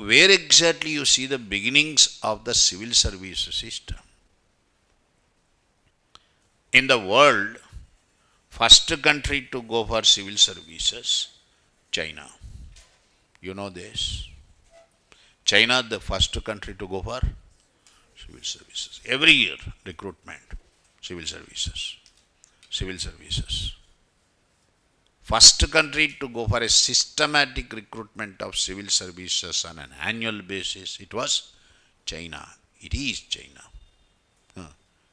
where exactly you see the beginnings of the civil service system. In the world, first country to go for civil services, China. You know this. China, the first country to go for civil services. Every year, recruitment, civil services, civil services. First country to go for a systematic recruitment of civil services on an annual basis, it was China. It is China.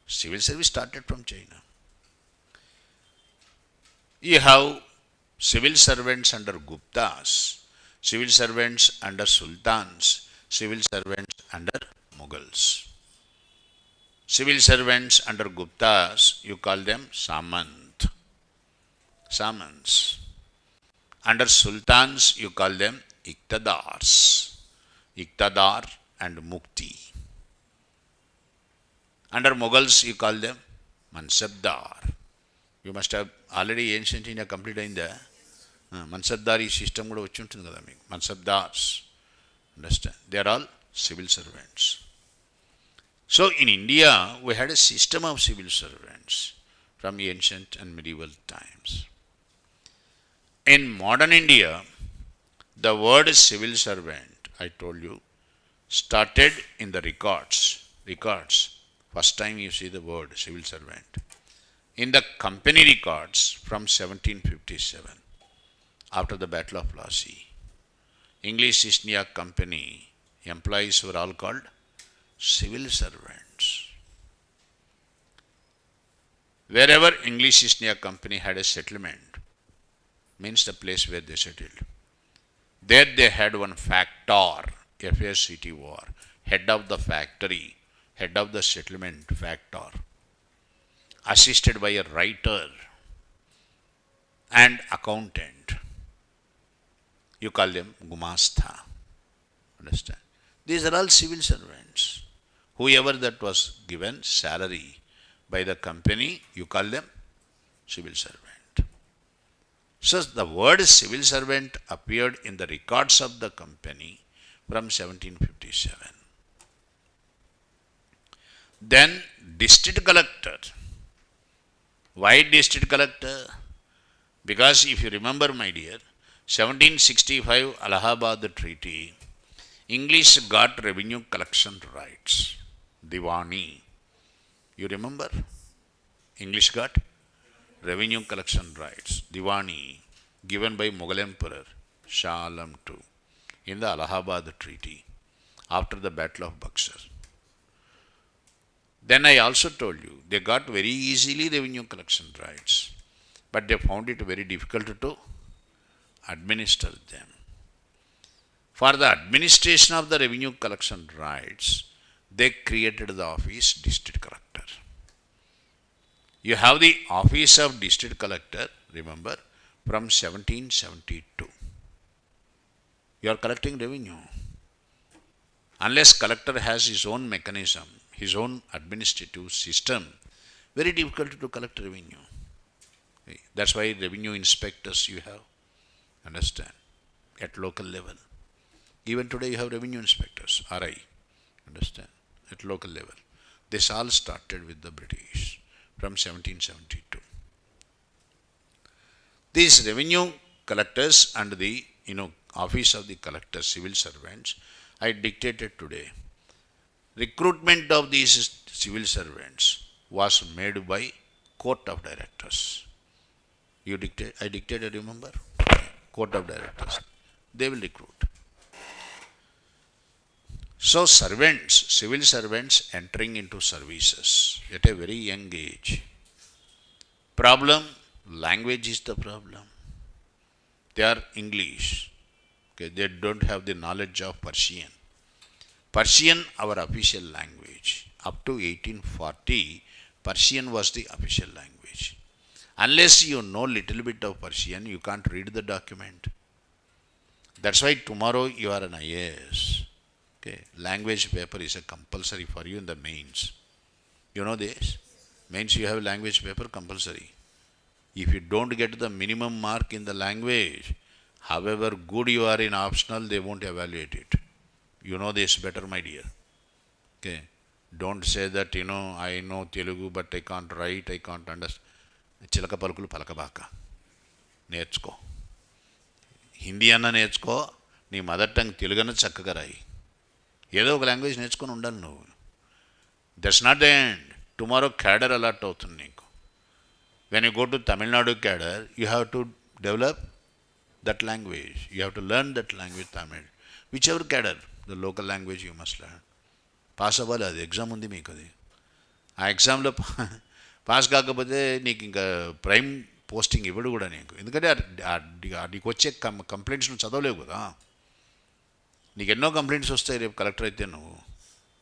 Civil service started from China. You have civil servants under Guptas, civil servants under Sultans, civil servants under Mughals. Civil servants under Guptas, you call them Samant. Samants. Under Sultans, you call them Iqtadars. Iqtadar and Mukti. Under Mughals, you call them Mansabdar. You must have already ancient India complete అయిందా మన్సబ్దారీ system కూడా వచ్చి ఉంటుంది కదా మీకు mansabdars understand they are all civil servants so in India we had a system of civil servants from ancient and medieval times. In modern India, the word civil servant, I told you, started in the records. First time you see the word civil servant. In the company records from 1757, after the Battle of Plassey, English East India Company employees were all called civil servants. Wherever English East India Company had a settlement, means the place where they settled, there they had one factor, FACTOR, head of the factory, head of the settlement, factor, assisted by a writer and accountant. You call them Gumastha. Understand? These are all civil servants. Whoever that was given salary by the company, you call them civil servant. So the word civil servant appeared in the records of the company from 1757. Then district collector. Why district collector? Because if you remember, my dear, 1765 Allahabad Treaty, English got revenue collection rights. Diwani. You remember? English got revenue collection rights. Diwani, given by Mughal Emperor Shah Alam II in the Allahabad Treaty after the Battle of Buxar. Then I also told you, they got very easily revenue collection rights, but they found it very difficult to administer them. For the administration of the revenue collection rights, they created the office district collector. You have the office of district collector, remember, from 1772. You are collecting revenue. Unless collector has his own mechanism, his own administrative system, very difficult to collect revenue. That's why revenue inspectors you have, understand, at local level. Even today you have revenue inspectors, RI, understand, at local level. This all started with the British from 1772. These revenue collectors and the office of the collector, civil servants, I dictated today. Recruitment of these civil servants was made by court of directors. I dictated, remember? Court of directors. They will recruit. So servants, civil servants entering into services at a very young age. Problem, language is the problem. They are English. Okay, they don't have the knowledge of Persian. Persian, our official language. Up to 1840, Persian was the official language. Unless you know little bit of Persian, you can't read the document. That's why tomorrow you are an IAS. Okay, language paper is a compulsory for you in the mains. You know this? Mains you have language paper compulsory. If you don't get the minimum mark in the language, however good you are in optional, they won't evaluate it. You know this better, my dear. Okay. Don't say that, I know Telugu, but I can't write, I can't understand. చిలక పలుకులు పలకబాక, నేర్చుకో. హిందీ అన్న నేర్చుకో, నీ mother tongue Telugu అన్న చక్కగా రాయి. ఏదో ఒక లాంగ్వేజ్ నేర్చుకొని ఉండాలి నువ్వు. That's not the end. Tomorrow cadre allot అవుతుంది నీకు. When you go to Tamil Nadu cadre, you have to develop that language. You have to learn that language, Tamil. Whichever cadre, the local language you must learn. Pass అవ్వాలి. అది exam ఉంది మీకు. అది ఆ ఎగ్జామ్లో pass కాకపోతే నీకు ఇంకా ప్రైమ్ పోస్టింగ్ ఇవ్వడు కూడా నీకు. ఎందుకంటే నీకు వచ్చే కంప్లైంట్స్ నువ్వు చదవలేవు కదా. నీకు ఎన్నో కంప్లైంట్స్ వస్తాయి రేపు కలెక్టర్ అయితే. నువ్వు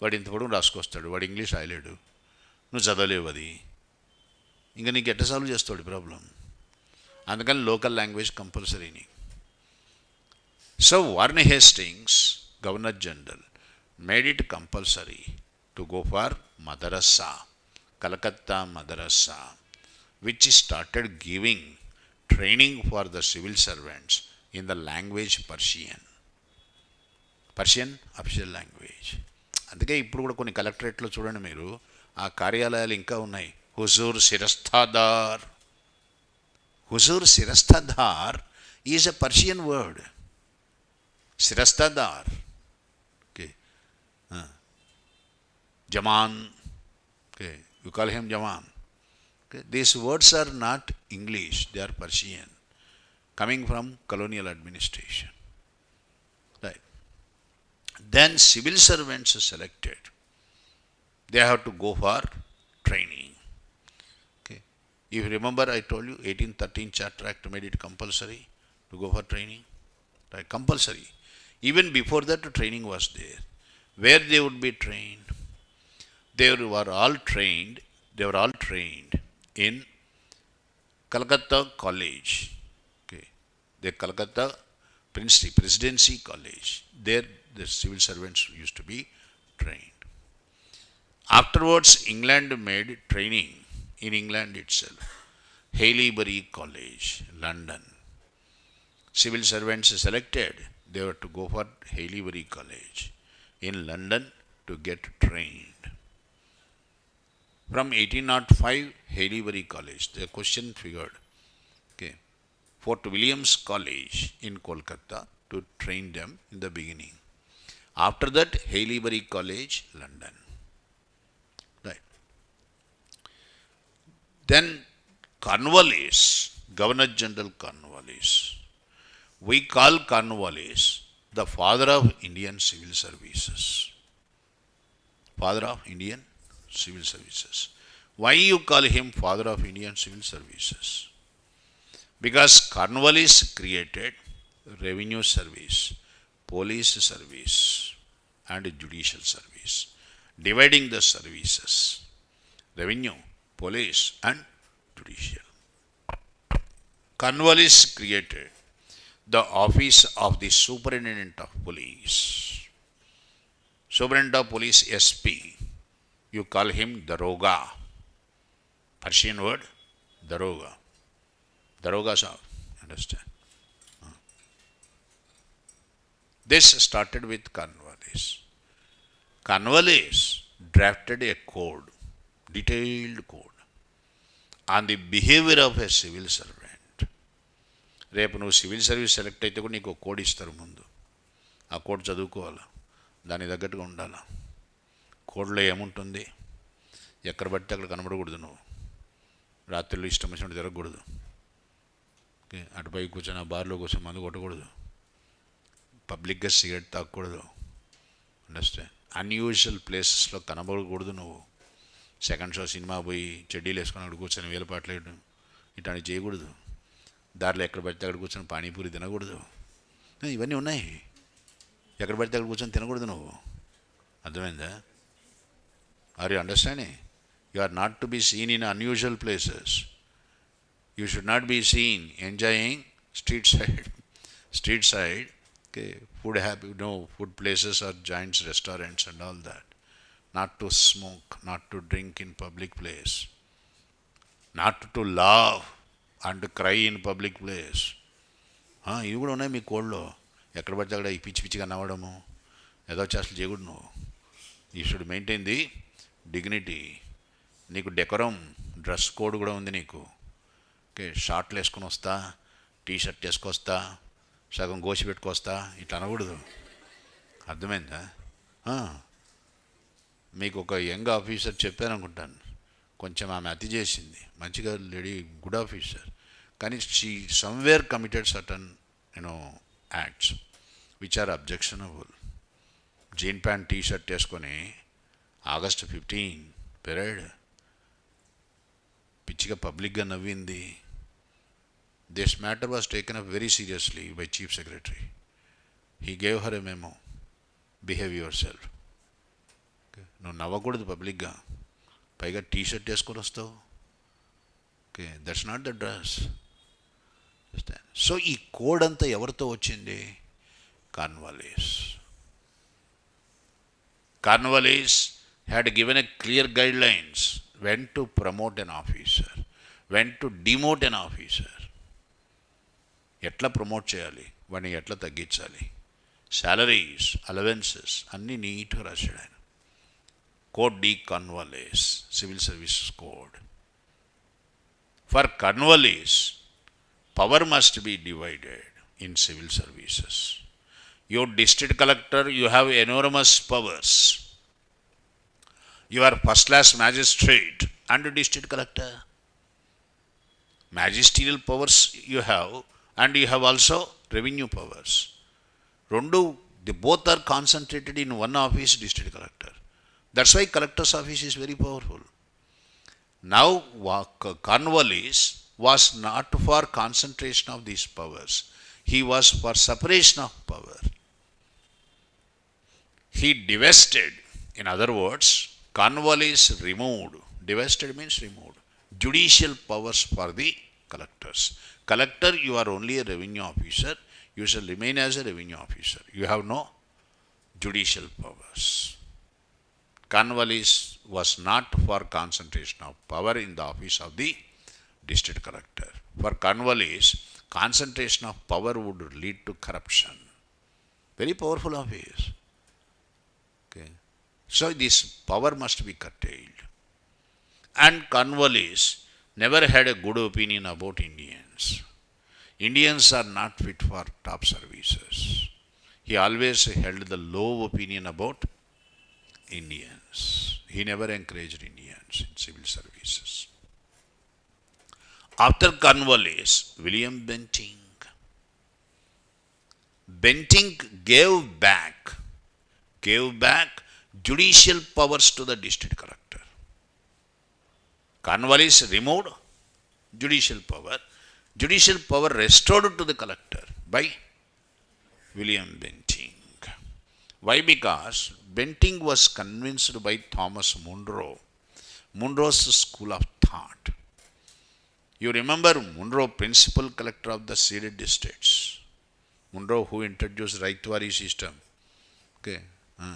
వాడు ఇంత పొడుగు రాసుకొస్తాడు, వాడు ఇంగ్లీష్ రాయలేడు, నువ్వు చదవలేవు. అది ఇంకా నీకు ఎట్ట సాల్వ్ చేస్తాడు ప్రాబ్లం. అందుకని లోకల్ లాంగ్వేజ్ కంపల్సరీని. So Warren Hastings, Governor General, made it compulsory to go for Madrasa, Calcutta Madrasa, which started giving training for the civil servants in the language Persian. Persian official language. అందుకే ఇప్పుడు కూడా కొన్ని కలెక్టరేట్లో చూడండి మీరు, ఆ కార్యాలయాలు ఇంకా ఉన్నాయి. హుజూర్ శిరస్థాదార్. హుజూర్ శిరస్థాదార్ is a Persian word. Sirastadar, okay, Jaman, okay, you call him Jaman. Okay, these words are not English; they are Persian, coming from colonial administration. Right. Then civil servants are selected. They have to go for training. Okay, if you remember, I told you 1813 Charter Act made it compulsory to go for training. Right, compulsory. Even before that, training was there. Where they would be trained? They were all trained in Calcutta College. Okay. The Calcutta Presidency College. There the civil servants used to be trained. Afterwards, England made training in England itself. Haileybury College, London. Civil servants selected, they were to go for Haileybury College in London to get trained. From 1805, Haileybury College, the question figured. Okay. Fort William's College in Kolkata to train them in the beginning. After that, Haileybury College, London. Right. Then Cornwallis, Governor General Cornwallis. We call Cornwallis the father of Indian civil services. Father of Indian civil services. Why you call him father of Indian civil services? Because Cornwallis created revenue service, police service, and judicial service, dividing the services: revenue, police, and judicial. Cornwallis created the office of the Superintendent of Police. Superintendent of Police, SP. You call him Daroga. Persian word, Daroga. Daroga Sahab. Understand? This started with Cornwallis. Cornwallis drafted a code, detailed code, on the behavior of a civil servant. రేపు నువ్వు civil service select అయితే కూడా నీకు code ఇస్తారు ముందు. ఆ code చదువుకోవాలా, దానికి తగ్గట్టుగా ఉండాలా. కోడ్లో ఏముంటుంది? ఎక్కడ పడితే అక్కడ కనబడకూడదు. నువ్వు రాత్రిలో ఇష్టం వచ్చినట్టు తిరగకూడదు. అటుపై కూర్చొని ఆ బార్లో కూర్చొని మందు కొట్టకూడదు. పబ్లిక్గా సిగరెట్ తాగకూడదు. అండర్స్టాండ్? అన్యూజువల్ ప్లేసెస్లో కనబడకూడదు. నువ్వు సెకండ్ షో సినిమా పోయి చెడ్డీలు వేసుకొని అక్కడ కూర్చొని వేలపాట్లేయడం ఇట్లాంటివి చేయకూడదు. దారిలో ఎక్కడ పడితే అక్కడ కూర్చొని పానీపూరి తినకూడదు. ఇవన్నీ ఉన్నాయి. ఎక్కడ పడితే అక్కడ కూర్చొని తినకూడదు నువ్వు. అర్థమైందా? Are you understanding? You are not to be seen in unusual places. You should not be seen enjoying street side. Okay, food places or joints, restaurants and all that. Not to smoke, not to drink in public place, not to laugh and cry in public place. ఇవి కూడా ఉన్నాయి మీ కోడ్లో. ఎక్కడ పడితే అక్కడ ఈ పిచ్చి పిచ్చిగా నవ్వడము, ఏదో చేష్టలు చేయకూడదు నువ్వు. You should maintain the dignity. నీకు డెకరం డ్రెస్ కోడ్ కూడా ఉంది నీకు. ఓకే, షార్ట్లు వేసుకొని వస్తా, టీ షర్ట్ వేసుకొస్తా, సగం గోసి పెట్టుకొస్తా, ఇట్లా అనకూడదు. అర్థమైందా? మీకు ఒక యంగ్ ఆఫీసర్ చెప్పాను అనుకుంటాను, కొంచెం ఆమె అతి చేసింది, మంచిగా లేడీ, గుడ్ ఆఫీసర్, కానీ she somewhere committed certain acts which are objectionable. Jean pant T shirt వేసుకొని August 15 పెరేడ్ పిచ్చిగా పబ్లిక్గా నవ్వింది. This matter was taken up very seriously by chief secretary. He gave her a memo, behave yourself. నువ్వు నవ్వకూడదు పబ్లిక్గా, పైగా T shirt వేసుకొని వస్తావు. Okay, that's not the dress. So ఈ కోడ్ అంతా ఎవరితో వచ్చింది? Cornwallis had given a clear guidelines when to promote an officer, when to demote an officer. ఎట్లా ప్రమోట్ చేయాలి, వాడిని ఎట్లా తగ్గించాలి, సాలరీస్, అలవెన్సెస్ అన్నీ నీట్గా రాశాడు ఆయన. Code de Cornwallis, civil services code. For Cornwallis, power must be divided in civil services. Your district collector, you have enormous powers. You are first class magistrate and district collector. Magisterial powers you have, and you have also revenue powers. They both are concentrated in one office, district collector. That's why collector's office is very powerful. Now Cornwallis was not for concentration of these powers. He was for separation of power. He divested, in other words, Cornwallis removed, divested means removed, judicial powers for the collectors. Collector, you are only a revenue officer. You shall remain as a revenue officer. You have no judicial powers. Cornwallis was not for concentration of power in the office of the district collector. For Cornwallis, concentration of power would lead to corruption. Very powerful office. Okay. So this power must be curtailed. And Cornwallis never had a good opinion about Indians. Indians are not fit for top services. He always held the low opinion about Indians. He never encouraged Indians in civil services. After Cornwallis, William Bentinck. Bentinck gave back judicial powers to the district collector. Cornwallis removed judicial power. Judicial power restored to the collector by William Bentinck. Why? Because Bentinck was convinced by Thomas Munro, Munro's school of thought. You remember Munro, principal collector of the ceded districts. Munro, who introduced Raitwari system. Okay,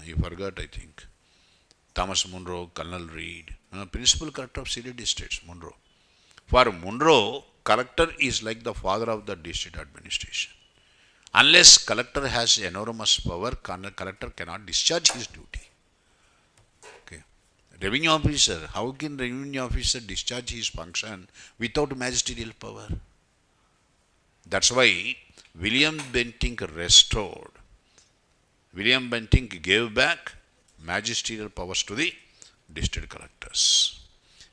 you forgot, I think. Thomas Munro, Colonel Reed, principal collector of ceded districts, Munro. For Munro, collector is like the father of the district administration. Unless collector has enormous power, collector cannot discharge his duty. Okay. Revenue officer, how can revenue officer discharge his function without magisterial power? That's why William Bentinck restored. William Bentinck gave back magisterial powers to the district collectors.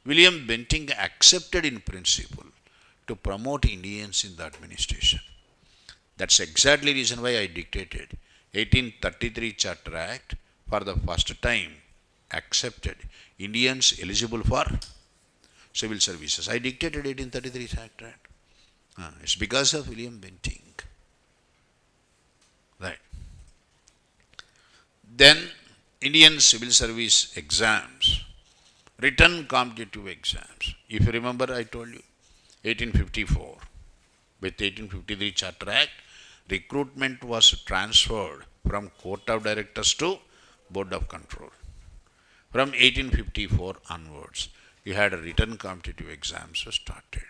William Bentinck accepted in principle to promote Indians in the administration. That's exactly the reason why I dictated 1833 Charter Act for the first time accepted Indians eligible for civil services. I dictated 1833 Charter Act. It's because of William Bentinck. Right. Then Indian civil service exams, written competitive exams. If you remember, I told you 1854. With 1853 Charter Act, recruitment was transferred from Court of Directors to Board of Control. From 1854 onwards, you had written competitive exams started.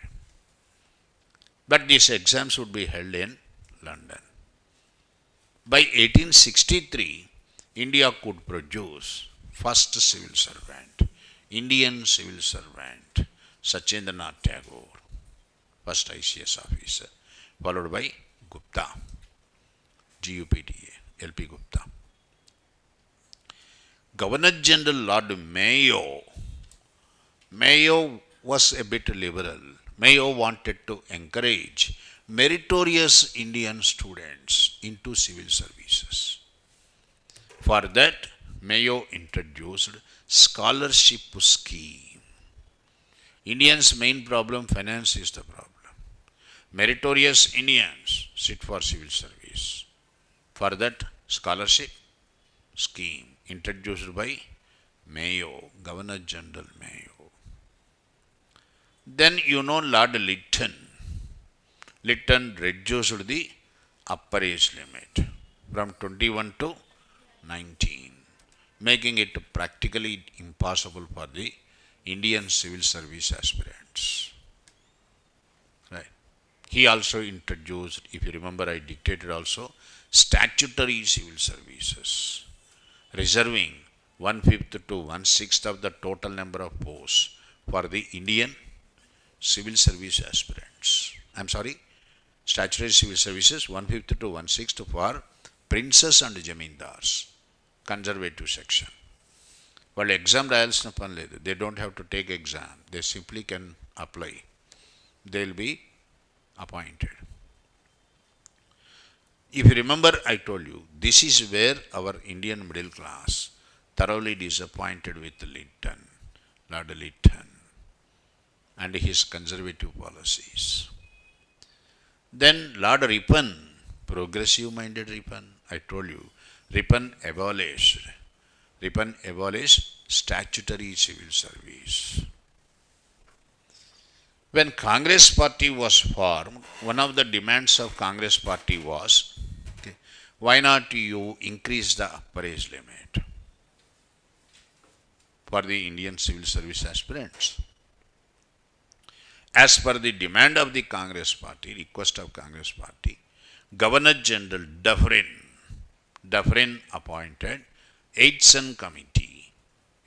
But these exams would be held in London. By 1863, India could produce first civil servant, Indian civil servant, Sachindranath Tagore, first ICS officer, followed by Gupta, GUPTA, LP Gupta. Governor General Lord Mayo was a bit liberal. Mayo wanted to encourage meritorious Indian students into civil services. For that, Mayo introduced scholarship scheme. Indians' main problem, finance is the problem. Meritorious Indians sit for civil service. For that, scholarship scheme introduced by Mayo, Governor General Mayo. Then Lord Lytton. Lytton reduced the upper age limit from 21 to 19, making it practically impossible for the Indian civil service aspirants. Right. He also introduced, if you remember, I dictated also, statutory civil services, reserving 1/5 to 1/6 of the total number of posts for the Indian civil service aspirants. Statutory civil services 1/5 to 1/6 for princes and jamindars, conservative section. వాళ్ళు exam రాయాల్సిన పని లేదు. They don't have to take exam. They simply can apply. They will be appointed. If you remember, I told you, this is where our Indian middle class thoroughly disappointed with Lytton, Lord Lytton, and his conservative policies. Then Lord Ripon, progressive-minded Ripon, I told you, Ripon abolished statutory civil service. When Congress party was formed, one of the demands of Congress party was, why not you increase the upper age limit for the Indian civil service aspirants? As per the demand of the Congress party, request of Congress party, Governor General Dufferin appointed 8th Son Committee,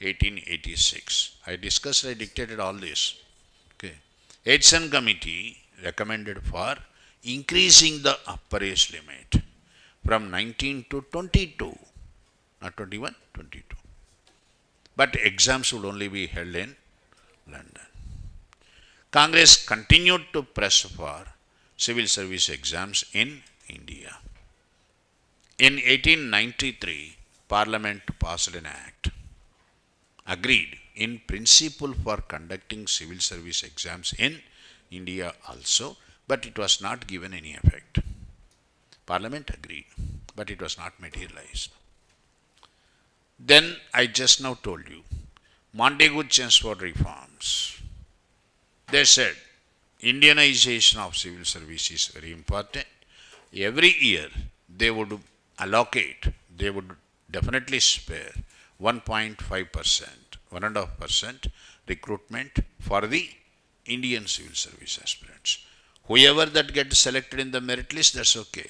1886. I discussed, I dictated all this. 8th Son Committee recommended for increasing the upper age limit from 19 to 22, not 21, 22. But exams would only be held in London. Congress continued to press for civil service exams in India. In 1893, Parliament passed an act, agreed in principle for conducting civil service exams in India also, but it was not given any effect. Parliament agreed, but it was not materialized. Then I just now told you, Montagu-Chelmsford reforms. They said Indianization of civil service is very important. Every year they would allocate, they would definitely spare 1.5%, 1.5% recruitment for the Indian civil service aspirants. Whoever that gets selected in the merit list, that's okay.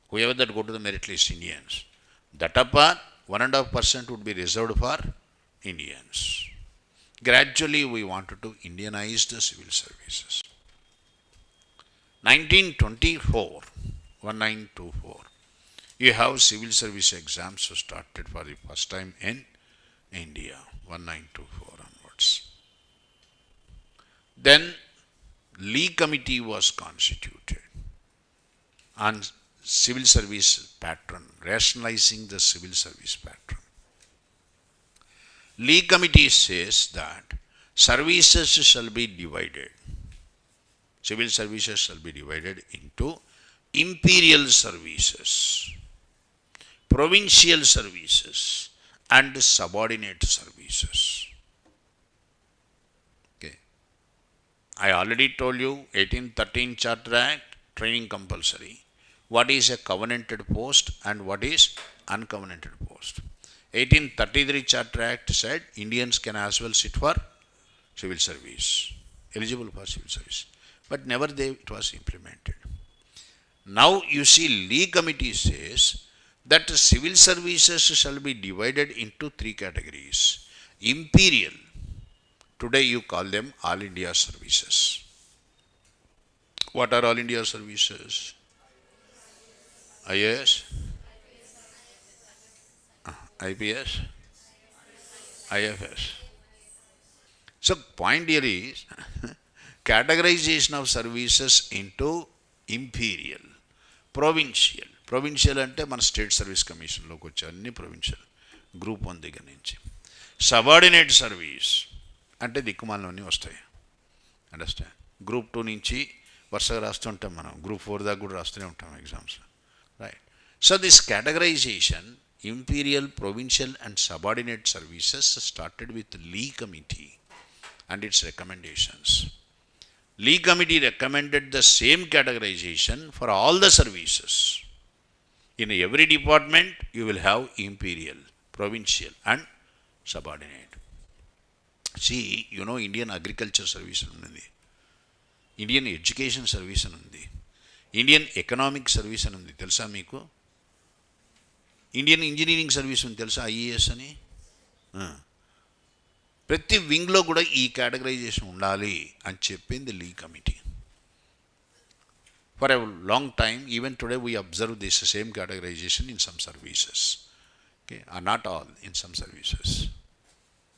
Whoever that go to the merit list, Indians. That apart, 1.5% would be reserved for Indians. Gradually we wanted to Indianize the civil services. 1924, 1924, you have civil service exams started for the first time in India, 1924 onwards. Then Lee Committee was constituted on civil service pattern, rationalizing the civil service pattern. Lee Committee says that services shall be divided. Civil services shall be divided into imperial services, provincial services, and subordinate services. Okay. I already told you 1813 Charter Act, training compulsory. What is a covenanted post and what is uncovenanted post? 1833 Charter Act said Indians can as well sit for civil service, eligible for civil service. But it was implemented. Now you see Lee Committee says that civil services shall be divided into three categories. Imperial, today you call them All India services. What are All India services? IAS, IPS, IFS. So point here is categorization of services into imperial, provincial. Provincial అంటే మన state service కమిషన్లోకి వచ్చే అన్ని provincial group 1 దగ్గర నుంచి. Subordinate service అంటే దిక్కుమాలన్నీ వస్తాయి. Understand? Group 2 నుంచి వరుసగా రాస్తుంటాం మనం, గ్రూప్ 4 దాకా కూడా రాస్తూనే ఉంటాం exams, right? So this categorization, imperial, provincial and subordinate services started with Lee Committee and its recommendations. Lee Committee recommended the same categorization for all the services. In every department, you will have imperial, provincial and subordinate. See, you know, Indian Agriculture Service undi, Indian Education Service undi, Indian Economic Service undi, తెలుసా మీకు? Indian engineering service ఉంది తెలుసా, IAS అని. ప్రతి వింగ్లో కూడా ఈ categorisation ఉండాలి అని చెప్పింది లీ committee. For a long time, even today we observe this same categorization in some services. Okay, not all, in some services.